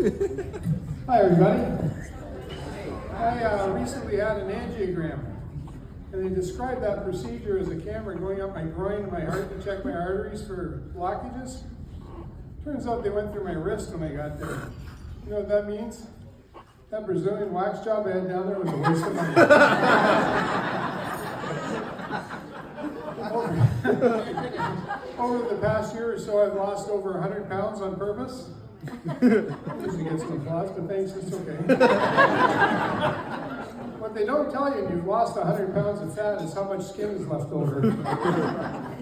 Hi, everybody. I recently had an angiogram, and they described that procedure as a camera going up my groin and my heart to check my arteries for blockages. Turns out they went through my wrist when I got there. You know what that means? That Brazilian wax job I had down there was a waste of money. Over the past year or so, I've lost over 100 pounds on purpose. Usually get some applause, but thanks, it's okay. What they don't tell you when you've lost 100 pounds of fat is how much skin is left over.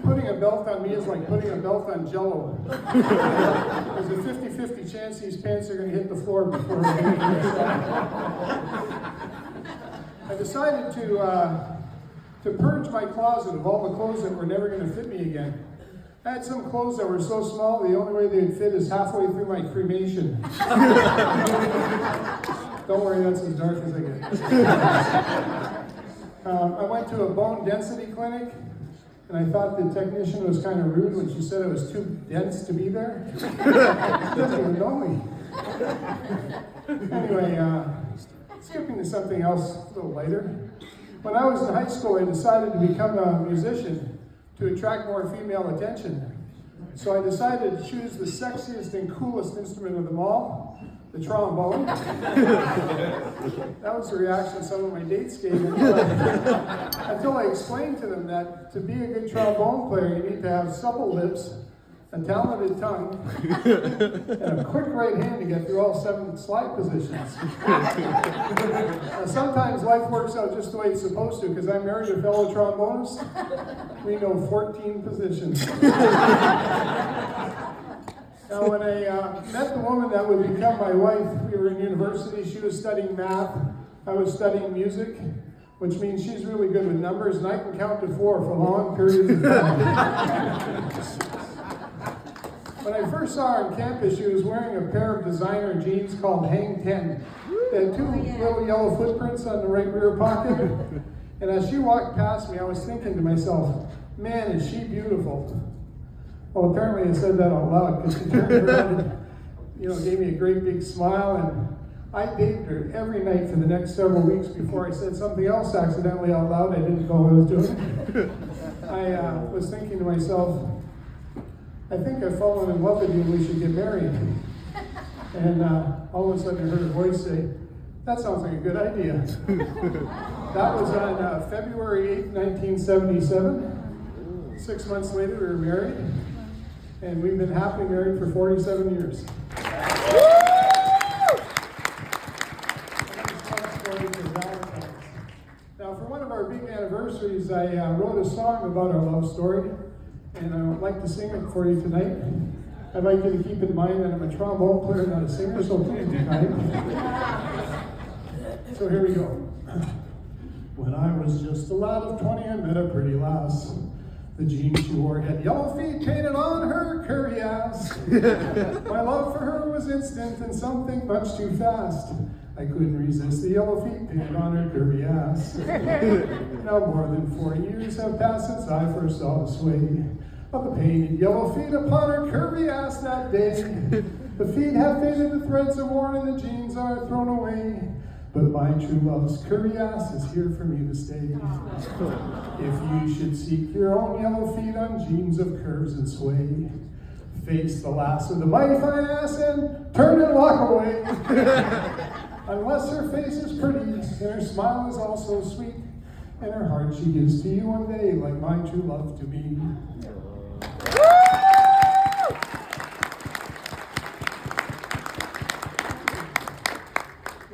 Putting a belt on me is like putting a belt on Jell-O. There's a 50-50 chance these pants are going to hit the floor before they get I decided to purge my closet of all the clothes that were never going to fit me again. I had some clothes that were so small, the only way they'd fit is halfway through my cremation. Don't worry, that's as dark as I get. I went to a bone density clinic, and I thought the technician was kind of rude when she said it was too dense to be there. She doesn't even know me. Anyway, skipping to something else a little lighter. When I was in high school, I decided to become a musician to attract more female attention. So I decided to choose the sexiest and coolest instrument of them all, the trombone. That was the reaction some of my dates gave me until I explained to them that to be a good trombone player, you need to have supple lips, a talented tongue, and a quick right hand to get through all 7 slide positions. Now, sometimes life works out just the way it's supposed to, because I married a fellow trombonist. We know 14 positions. Now, when I met the woman that would become my wife, we were in university. She was studying math. I was studying music, which means she's really good with numbers, and I can count to 4 for long periods of time. When I first saw her on campus, she was wearing a pair of designer jeans called Hang 10. They had 2 little yellow footprints on the right rear pocket. And as she walked past me, I was thinking to myself, man, is she beautiful. Well, apparently I said that out loud, because she turned around and, gave me a great big smile, and I dated her every night for the next several weeks before I said something else accidentally out loud. I didn't know what I was doing. I was thinking to myself, I think I've fallen in love with you and we should get married. And all of a sudden I heard her voice say, that sounds like a good idea. That was on February 8th, 1977. 6 months later, we were married. And we've been happily married for 47 years. Now, for one of our big anniversaries, I wrote a song about our love story. And I would like to sing it for you tonight. I'd like you to keep in mind that I'm a trombone player, not a singer, so please be kind. So here we go. When I was just a lad of 20, I met a pretty lass. The jeans she wore had yellow feet painted on her curvy ass. My love for her was instant and something much too fast. I couldn't resist the yellow feet painted on her curvy ass. Now more than 40 years have passed since I first saw the sway of the painted yellow feet upon her curvy ass that day. The feet have faded, the threads are worn, and the jeans are thrown away. But my true love's curvy ass is here for me to stay. If you should seek your own yellow feet on jeans of curves and sway, face the lass with a mighty fine ass and turn and walk away. Unless her face is pretty, and her smile is also sweet, and her heart she gives to you one day, like my true love to me.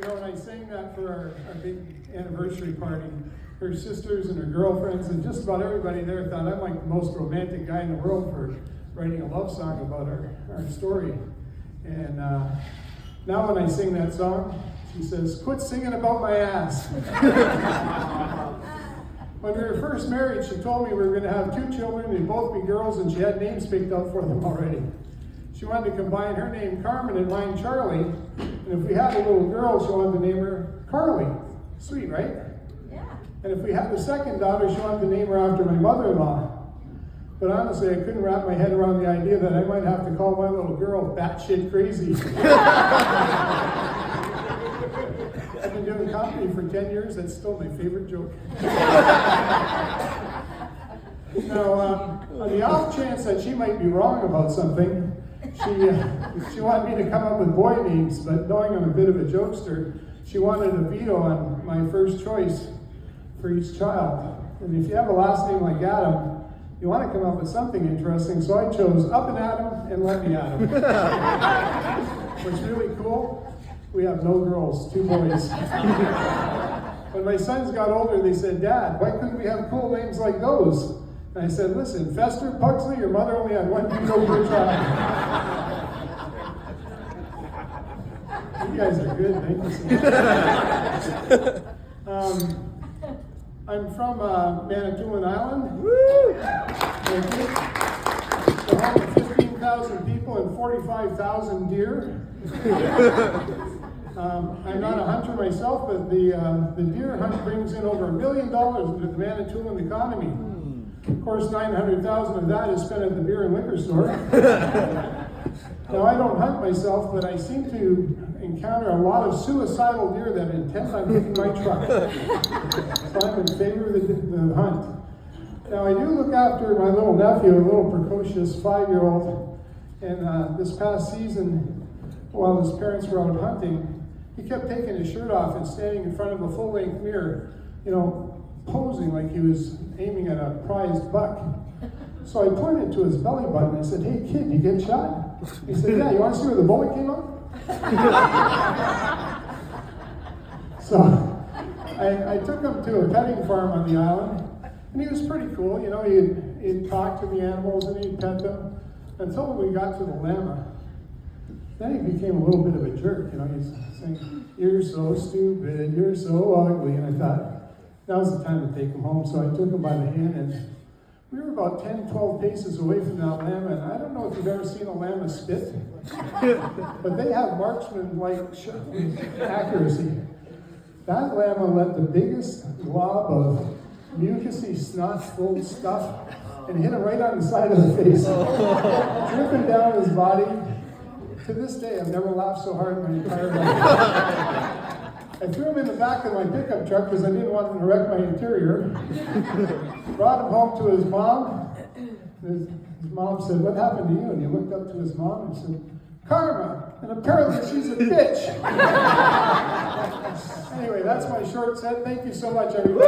When I sang that for our big anniversary party, her sisters and her girlfriends and just about everybody there thought I'm like the most romantic guy in the world for writing a love song about our story. And now when I sing that song, she says, quit singing about my ass. When we were first married, she told me we were going to have 2 children, they'd both be girls, and she had names picked out for them already. She wanted to combine her name Carmen and mine Charlie, and if we had a little girl, she wanted to name her Carly. Sweet, right? Yeah. And if we had a second daughter, she wanted to name her after my mother-in-law. But honestly, I couldn't wrap my head around the idea that I might have to call my little girl batshit crazy. I've been doing comedy for 10 years, that's still my favorite joke. Now, on the off chance that she might be wrong about something, she wanted me to come up with boy names, but knowing I'm a bit of a jokester, she wanted a veto on my first choice for each child. And if you have a last name like Adam, you want to come up with something interesting, so I chose Up and Adam and Let Me Adam. What's really cool, we have no girls, 2 boys. When my sons got older, they said, Dad, why couldn't we have cool names like those? And I said, listen, Fester, Pugsley, your mother only had 1 veto per child. You guys are good, thank you so much. I'm from Manitoulin Island. Woo! Thank you. The home of 15,000 people and 45,000 deer. I'm not a hunter myself, but the deer hunt brings in over $1 million into the Manitoulin economy. Of course, 900,000 of that is spent at the beer and liquor store. Now, I don't hunt myself, but I seem to encounter a lot of suicidal deer that intend on hitting my truck. So I'm in favor of the hunt. Now, I do look after my little nephew, a little precocious 5-year-old, and this past season, while his parents were out hunting, he kept taking his shirt off and standing in front of a full-length mirror, posing like he was aiming at a prized buck. So I pointed to his belly button and I said, hey kid, you get shot? He said, yeah, you want to see where the bullet came out? So I took him to a petting farm on the island, and he was pretty cool. He'd talk to the animals and he'd pet them until we got to the llama. Then he became a little bit of a jerk. He's saying, you're so stupid, you're so ugly. And I thought, now's the time to take him home. So I took him by the hand, and we were about 10, 12 paces away from that llama. And I don't know if you've ever seen a llama spit, but they have marksman-like accuracy. That llama let the biggest glob of mucousy, snot-filled stuff and hit him right on the side of the face, dripping down his body. To this day, I've never laughed so hard in my entire life. I threw him in the back of my pickup truck because I didn't want him to wreck my interior. Brought him home to his mom. His mom said, what happened to you? And he looked up to his mom and said, Karma, and apparently she's a bitch. Anyway, that's my short set. Thank you so much, everybody.